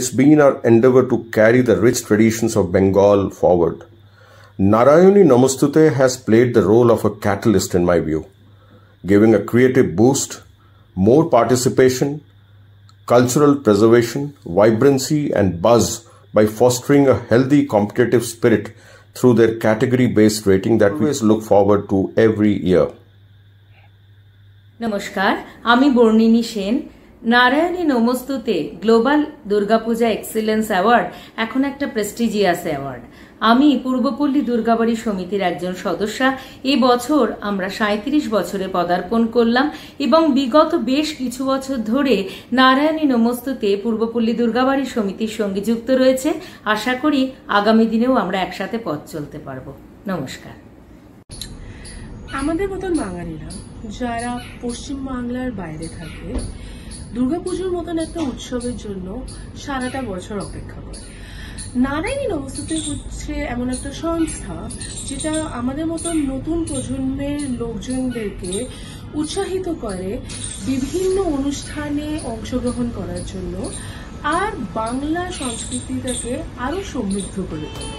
It's been our endeavor to carry the rich traditions of Bengal forward. Narayani Namostute has played the role of a catalyst in my view, giving a creative boost, more participation, cultural preservation, vibrancy and buzz by fostering a healthy competitive spirit through their category-based rating that we always look forward to every year. নমস্কার, আমি বর্ণিনী সেন। নারায়ণী নমস্তুতে global Durga Puja excellence award এখন একটা prestigious award. আমি পূর্বপল্লী দুর্গাবাড়ি সমিতির একজন সদস্যা। এই বছর আমরা ৩৭ বছরে পদার্পণ করলাম এবং বিগত বেশ কিছু বছর ধরে নারায়ণী নমস্তুতে পূর্বপল্লী দুর্গাবাড়ি সমিতির সঙ্গে যুক্ত রয়েছে। আশা করি আগামী দিনেও আমরা একসাথে পথ চলতে পারবো। নমস্কার। আমাদের মতন বাঙালিরা যারা পশ্চিমবাংলার বাইরে থাকে, দুর্গাপুজোর মতন একটা উৎসবের জন্য সারাটা বছর অপেক্ষা করে। নারায়ণী নমস্তুতে হচ্ছে এমন একটা সংস্থা যেটা আমাদের মতন নতুন প্রজন্মের লোকজনদেরকে উৎসাহিত করে বিভিন্ন অনুষ্ঠানে অংশগ্রহণ করার জন্য, আর বাংলা সংস্কৃতিটাকে আরো সমৃদ্ধ করে তোলে।